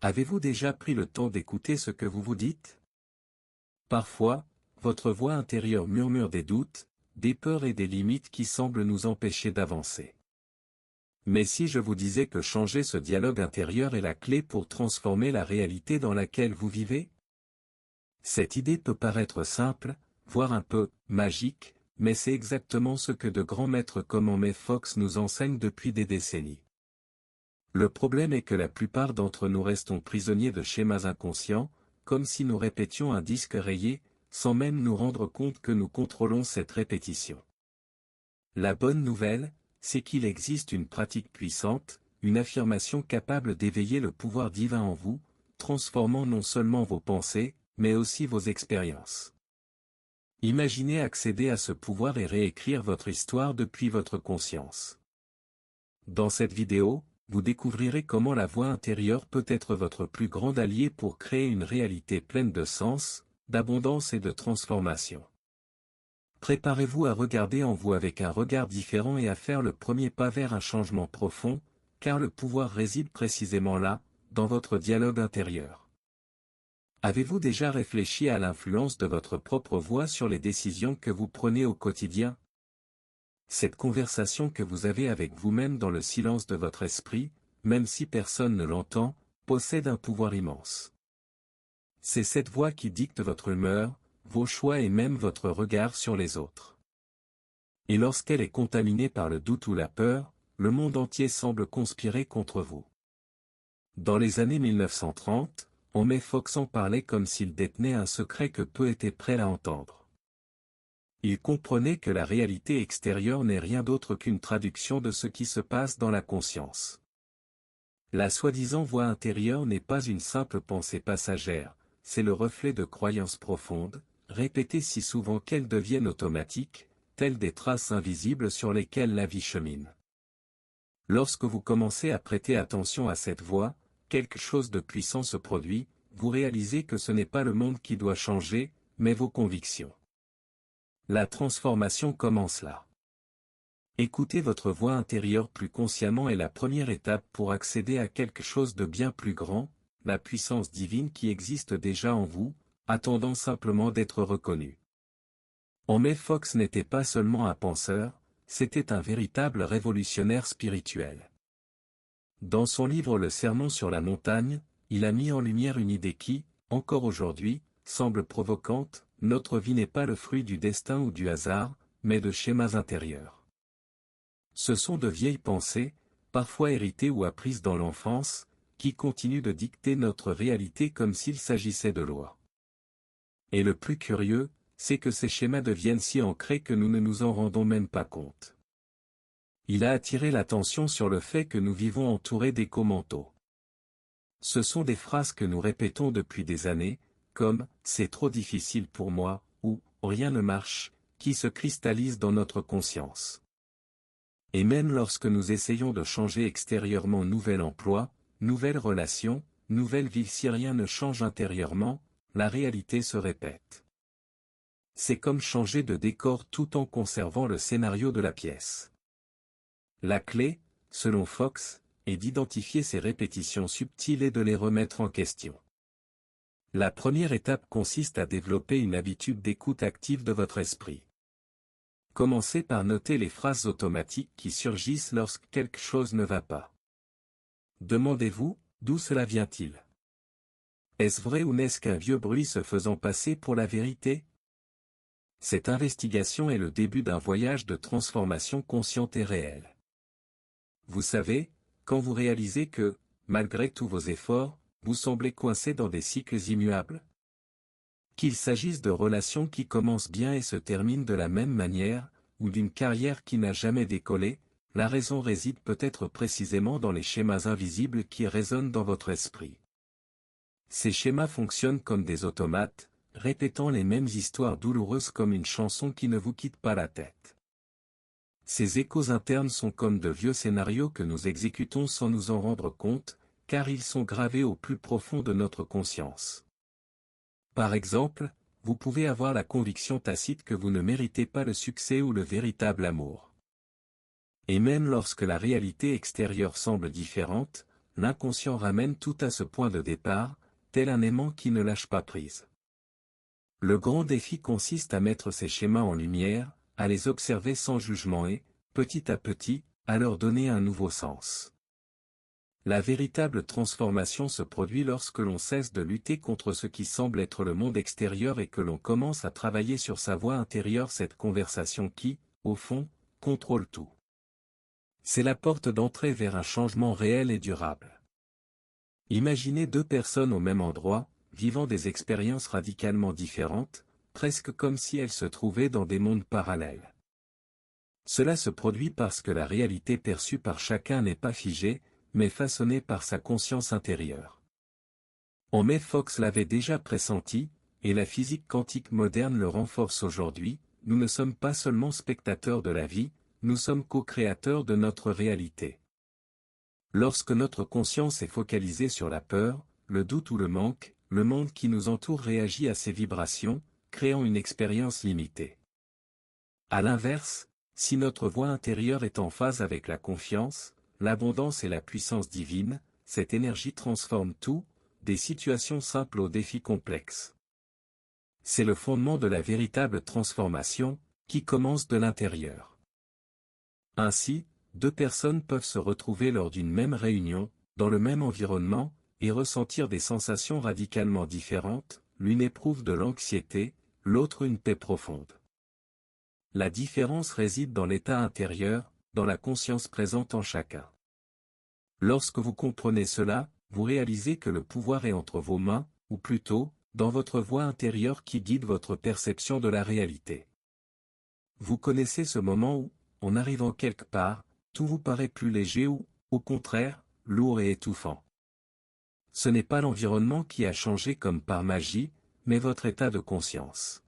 Avez-vous déjà pris le temps d'écouter ce que vous vous dites? Parfois, votre voix intérieure murmure des doutes, des peurs et des limites qui semblent nous empêcher d'avancer. Mais si je vous disais que changer ce dialogue intérieur est la clé pour transformer la réalité dans laquelle vous vivez? Cette idée peut paraître simple, voire un peu magique, mais c'est exactement ce que de grands maîtres comme Aimé Fox nous enseignent depuis des décennies. Le problème est que la plupart d'entre nous restons prisonniers de schémas inconscients, comme si nous répétions un disque rayé, sans même nous rendre compte que nous contrôlons cette répétition. La bonne nouvelle, c'est qu'il existe une pratique puissante, une affirmation capable d'éveiller le pouvoir divin en vous, transformant non seulement vos pensées, mais aussi vos expériences. Imaginez accéder à ce pouvoir et réécrire votre histoire depuis votre conscience. Dans cette vidéo, vous découvrirez comment la voix intérieure peut être votre plus grand allié pour créer une réalité pleine de sens, d'abondance et de transformation. Préparez-vous à regarder en vous avec un regard différent et à faire le premier pas vers un changement profond, car le pouvoir réside précisément là, dans votre dialogue intérieur. Avez-vous déjà réfléchi à l'influence de votre propre voix sur les décisions que vous prenez au quotidien? Cette conversation que vous avez avec vous-même dans le silence de votre esprit, même si personne ne l'entend, possède un pouvoir immense. C'est cette voix qui dicte votre humeur, vos choix et même votre regard sur les autres. Et lorsqu'elle est contaminée par le doute ou la peur, le monde entier semble conspirer contre vous. Dans les années 1930, Aimé Fox en parlait comme s'il détenait un secret que peu étaient prêts à entendre. Il comprenait que la réalité extérieure n'est rien d'autre qu'une traduction de ce qui se passe dans la conscience. La soi-disant voix intérieure n'est pas une simple pensée passagère, c'est le reflet de croyances profondes, répétées si souvent qu'elles deviennent automatiques, telles des traces invisibles sur lesquelles la vie chemine. Lorsque vous commencez à prêter attention à cette voix, quelque chose de puissant se produit, vous réalisez que ce n'est pas le monde qui doit changer, mais vos convictions. La transformation commence là. Écouter votre voix intérieure plus consciemment est la première étape pour accéder à quelque chose de bien plus grand, la puissance divine qui existe déjà en vous, attendant simplement d'être reconnue. Aimé Fox n'était pas seulement un penseur, c'était un véritable révolutionnaire spirituel. Dans son livre Le Sermon sur la montagne, il a mis en lumière une idée qui, encore aujourd'hui, semble provocante: notre vie n'est pas le fruit du destin ou du hasard, mais de schémas intérieurs. Ce sont de vieilles pensées, parfois héritées ou apprises dans l'enfance, qui continuent de dicter notre réalité comme s'il s'agissait de lois. Et le plus curieux, c'est que ces schémas deviennent si ancrés que nous ne nous en rendons même pas compte. Il a attiré l'attention sur le fait que nous vivons entourés d'échos mentaux. Ce sont des phrases que nous répétons depuis des années, comme « c'est trop difficile pour moi » ou « rien ne marche », qui se cristallisent dans notre conscience. Et même lorsque nous essayons de changer extérieurement nouvel emploi, nouvelle relation, nouvelle vie, si rien ne change intérieurement, la réalité se répète. C'est comme changer de décor tout en conservant le scénario de la pièce. La clé, selon Fox, est d'identifier ces répétitions subtiles et de les remettre en question. La première étape consiste à développer une habitude d'écoute active de votre esprit. Commencez par noter les phrases automatiques qui surgissent lorsque quelque chose ne va pas. Demandez-vous, d'où cela vient-il? Est-ce vrai ou n'est-ce qu'un vieux bruit se faisant passer pour la vérité? Cette investigation est le début d'un voyage de transformation consciente et réelle. Vous savez, quand vous réalisez que, malgré tous vos efforts, vous semblez coincé dans des cycles immuables? Qu'il s'agisse de relations qui commencent bien et se terminent de la même manière, ou d'une carrière qui n'a jamais décollé, la raison réside peut-être précisément dans les schémas invisibles qui résonnent dans votre esprit. Ces schémas fonctionnent comme des automates, répétant les mêmes histoires douloureuses comme une chanson qui ne vous quitte pas la tête. Ces échos internes sont comme de vieux scénarios que nous exécutons sans nous en rendre compte, car ils sont gravés au plus profond de notre conscience. Par exemple, vous pouvez avoir la conviction tacite que vous ne méritez pas le succès ou le véritable amour. Et même lorsque la réalité extérieure semble différente, l'inconscient ramène tout à ce point de départ, tel un aimant qui ne lâche pas prise. Le grand défi consiste à mettre ces schémas en lumière, à les observer sans jugement et, petit à petit, à leur donner un nouveau sens. La véritable transformation se produit lorsque l'on cesse de lutter contre ce qui semble être le monde extérieur et que l'on commence à travailler sur sa voix intérieure, cette conversation qui, au fond, contrôle tout. C'est la porte d'entrée vers un changement réel et durable. Imaginez deux personnes au même endroit, vivant des expériences radicalement différentes, presque comme si elles se trouvaient dans des mondes parallèles. Cela se produit parce que la réalité perçue par chacun n'est pas figée, mais façonnée par sa conscience intérieure. May Fox l'avait déjà pressenti, et la physique quantique moderne le renforce aujourd'hui, nous ne sommes pas seulement spectateurs de la vie, nous sommes co-créateurs de notre réalité. Lorsque notre conscience est focalisée sur la peur, le doute ou le manque, le monde qui nous entoure réagit à ces vibrations, créant une expérience limitée. À l'inverse, si notre voix intérieure est en phase avec la confiance, l'abondance et la puissance divine, cette énergie transforme tout, des situations simples aux défis complexes. C'est le fondement de la véritable transformation, qui commence de l'intérieur. Ainsi, deux personnes peuvent se retrouver lors d'une même réunion, dans le même environnement, et ressentir des sensations radicalement différentes, l'une éprouve de l'anxiété, l'autre une paix profonde. La différence réside dans l'état intérieur, dans la conscience présente en chacun. Lorsque vous comprenez cela, vous réalisez que le pouvoir est entre vos mains, ou plutôt, dans votre voix intérieure qui guide votre perception de la réalité. Vous connaissez ce moment où, en arrivant quelque part, tout vous paraît plus léger ou, au contraire, lourd et étouffant. Ce n'est pas l'environnement qui a changé comme par magie, mais votre état de conscience.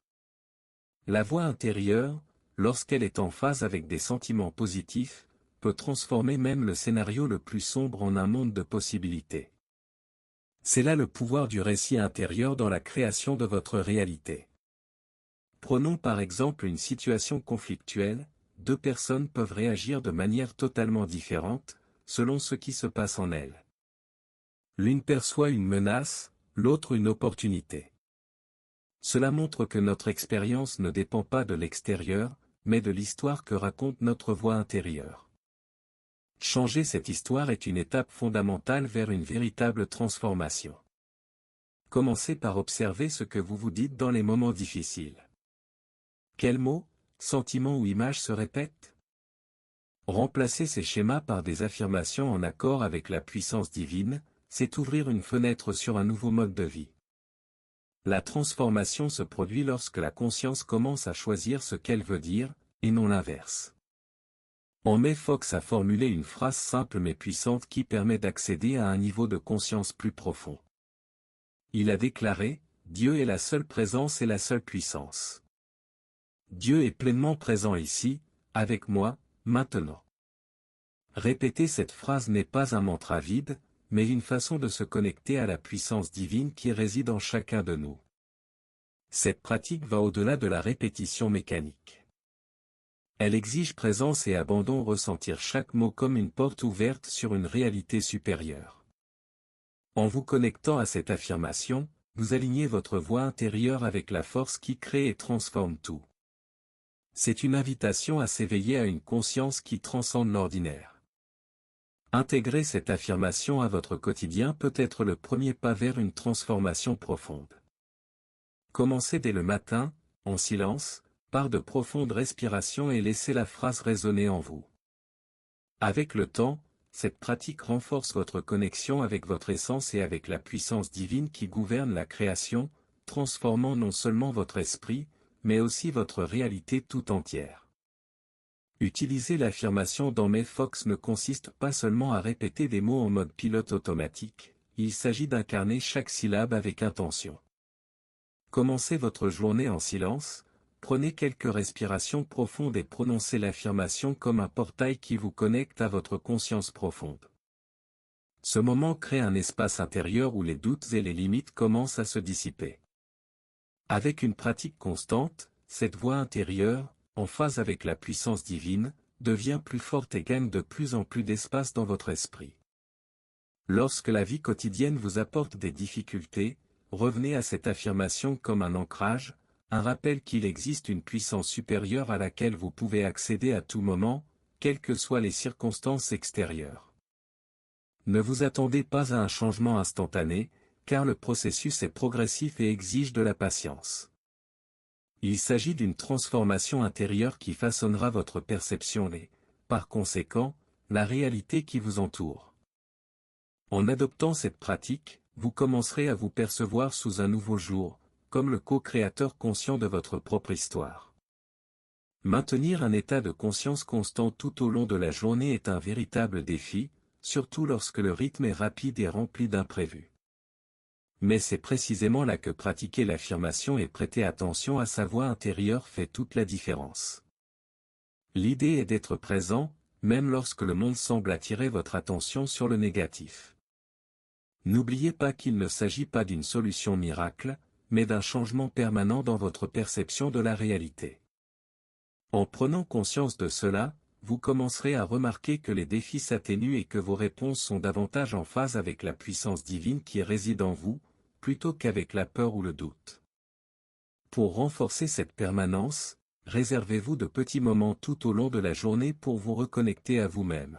La voix intérieure, lorsqu'elle est en phase avec des sentiments positifs, peut transformer même le scénario le plus sombre en un monde de possibilités. C'est là le pouvoir du récit intérieur dans la création de votre réalité. Prenons par exemple une situation conflictuelle, deux personnes peuvent réagir de manière totalement différente, selon ce qui se passe en elles. L'une perçoit une menace, l'autre une opportunité. Cela montre que notre expérience ne dépend pas de l'extérieur, mais de l'histoire que raconte notre voix intérieure. Changer cette histoire est une étape fondamentale vers une véritable transformation. Commencez par observer ce que vous vous dites dans les moments difficiles. Quels mots, sentiments ou images se répètent? Remplacer ces schémas par des affirmations en accord avec la puissance divine, c'est ouvrir une fenêtre sur un nouveau mode de vie. La transformation se produit lorsque la conscience commence à choisir ce qu'elle veut dire, et non l'inverse. May Fox a formulé une phrase simple mais puissante qui permet d'accéder à un niveau de conscience plus profond. Il a déclaré, « Dieu est la seule présence et la seule puissance. Dieu est pleinement présent ici, avec moi, maintenant. » Répéter cette phrase n'est pas un mantra vide, mais une façon de se connecter à la puissance divine qui réside en chacun de nous. Cette pratique va au-delà de la répétition mécanique. Elle exige présence et abandon, ressentir chaque mot comme une porte ouverte sur une réalité supérieure. En vous connectant à cette affirmation, vous alignez votre voix intérieure avec la force qui crée et transforme tout. C'est une invitation à s'éveiller à une conscience qui transcende l'ordinaire. Intégrer cette affirmation à votre quotidien peut être le premier pas vers une transformation profonde. Commencez dès le matin, en silence, par de profondes respirations et laissez la phrase résonner en vous. Avec le temps, cette pratique renforce votre connexion avec votre essence et avec la puissance divine qui gouverne la création, transformant non seulement votre esprit, mais aussi votre réalité tout entière. Utiliser l'affirmation dans May Fox ne consiste pas seulement à répéter des mots en mode pilote automatique, il s'agit d'incarner chaque syllabe avec intention. Commencez votre journée en silence, prenez quelques respirations profondes et prononcez l'affirmation comme un portail qui vous connecte à votre conscience profonde. Ce moment crée un espace intérieur où les doutes et les limites commencent à se dissiper. Avec une pratique constante, cette voix intérieure, en phase avec la puissance divine, devient plus forte et gagne de plus en plus d'espace dans votre esprit. Lorsque la vie quotidienne vous apporte des difficultés, revenez à cette affirmation comme un ancrage, un rappel qu'il existe une puissance supérieure à laquelle vous pouvez accéder à tout moment, quelles que soient les circonstances extérieures. Ne vous attendez pas à un changement instantané, car le processus est progressif et exige de la patience. Il s'agit d'une transformation intérieure qui façonnera votre perception et, par conséquent, la réalité qui vous entoure. En adoptant cette pratique, vous commencerez à vous percevoir sous un nouveau jour, comme le co-créateur conscient de votre propre histoire. Maintenir un état de conscience constant tout au long de la journée est un véritable défi, surtout lorsque le rythme est rapide et rempli d'imprévus. Mais c'est précisément là que pratiquer l'affirmation et prêter attention à sa voix intérieure fait toute la différence. L'idée est d'être présent, même lorsque le monde semble attirer votre attention sur le négatif. N'oubliez pas qu'il ne s'agit pas d'une solution miracle, mais d'un changement permanent dans votre perception de la réalité. En prenant conscience de cela, vous commencerez à remarquer que les défis s'atténuent et que vos réponses sont davantage en phase avec la puissance divine qui réside en vous, plutôt qu'avec la peur ou le doute. Pour renforcer cette permanence, réservez-vous de petits moments tout au long de la journée pour vous reconnecter à vous-même.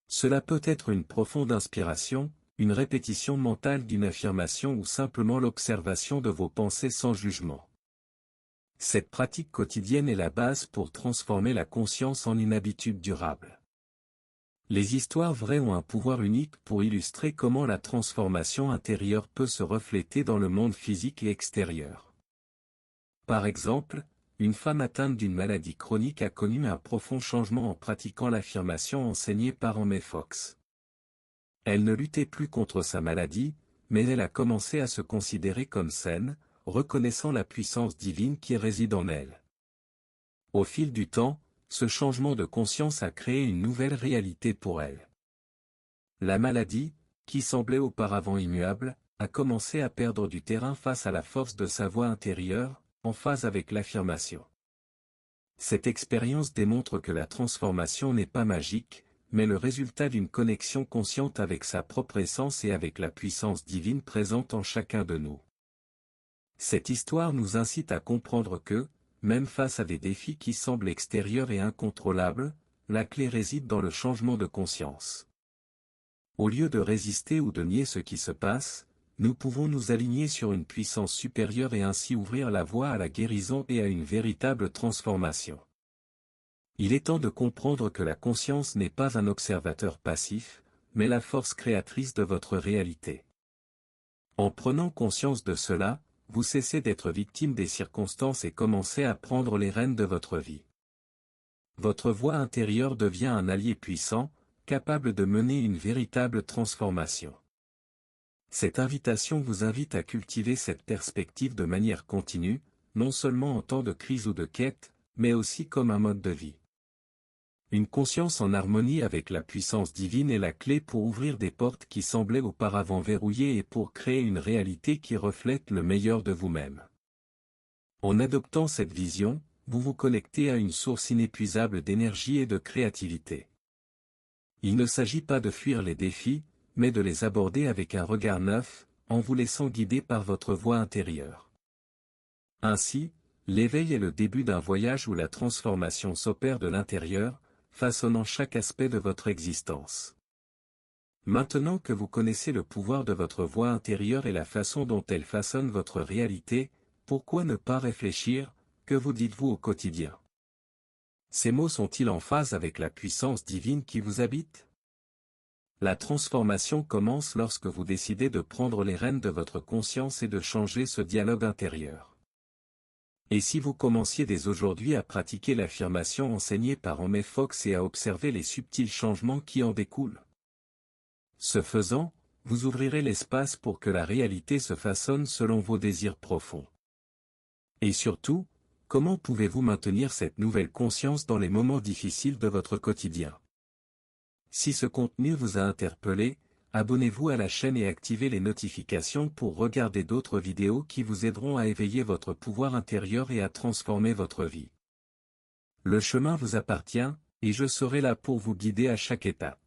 Cela peut être une profonde inspiration, une répétition mentale d'une affirmation ou simplement l'observation de vos pensées sans jugement. Cette pratique quotidienne est la base pour transformer la conscience en une habitude durable. Les histoires vraies ont un pouvoir unique pour illustrer comment la transformation intérieure peut se refléter dans le monde physique et extérieur. Par exemple, une femme atteinte d'une maladie chronique a connu un profond changement en pratiquant l'affirmation enseignée par Amy Fox. Elle ne luttait plus contre sa maladie, mais elle a commencé à se considérer comme saine, reconnaissant la puissance divine qui réside en elle. Au fil du temps, ce changement de conscience a créé une nouvelle réalité pour elle. La maladie, qui semblait auparavant immuable, a commencé à perdre du terrain face à la force de sa voix intérieure, en phase avec l'affirmation. Cette expérience démontre que la transformation n'est pas magique, mais le résultat d'une connexion consciente avec sa propre essence et avec la puissance divine présente en chacun de nous. Cette histoire nous incite à comprendre que, même face à des défis qui semblent extérieurs et incontrôlables, la clé réside dans le changement de conscience. Au lieu de résister ou de nier ce qui se passe, nous pouvons nous aligner sur une puissance supérieure et ainsi ouvrir la voie à la guérison et à une véritable transformation. Il est temps de comprendre que la conscience n'est pas un observateur passif, mais la force créatrice de votre réalité. En prenant conscience de cela, vous cessez d'être victime des circonstances et commencez à prendre les rênes de votre vie. Votre voix intérieure devient un allié puissant, capable de mener une véritable transformation. Cette invitation vous invite à cultiver cette perspective de manière continue, non seulement en temps de crise ou de quête, mais aussi comme un mode de vie. Une conscience en harmonie avec la puissance divine est la clé pour ouvrir des portes qui semblaient auparavant verrouillées et pour créer une réalité qui reflète le meilleur de vous-même. En adoptant cette vision, vous vous connectez à une source inépuisable d'énergie et de créativité. Il ne s'agit pas de fuir les défis, mais de les aborder avec un regard neuf, en vous laissant guider par votre voix intérieure. Ainsi, l'éveil est le début d'un voyage où la transformation s'opère de l'intérieur, façonnant chaque aspect de votre existence. Maintenant que vous connaissez le pouvoir de votre voix intérieure et la façon dont elle façonne votre réalité, pourquoi ne pas réfléchir, que vous dites-vous au quotidien? Ces mots sont-ils en phase avec la puissance divine qui vous habite? La transformation commence lorsque vous décidez de prendre les rênes de votre conscience et de changer ce dialogue intérieur. Et si vous commenciez dès aujourd'hui à pratiquer l'affirmation enseignée par Amy Fox et à observer les subtils changements qui en découlent? Ce faisant, vous ouvrirez l'espace pour que la réalité se façonne selon vos désirs profonds. Et surtout, comment pouvez-vous maintenir cette nouvelle conscience dans les moments difficiles de votre quotidien? Si ce contenu vous a interpellé, abonnez-vous à la chaîne et activez les notifications pour regarder d'autres vidéos qui vous aideront à éveiller votre pouvoir intérieur et à transformer votre vie. Le chemin vous appartient, et je serai là pour vous guider à chaque étape.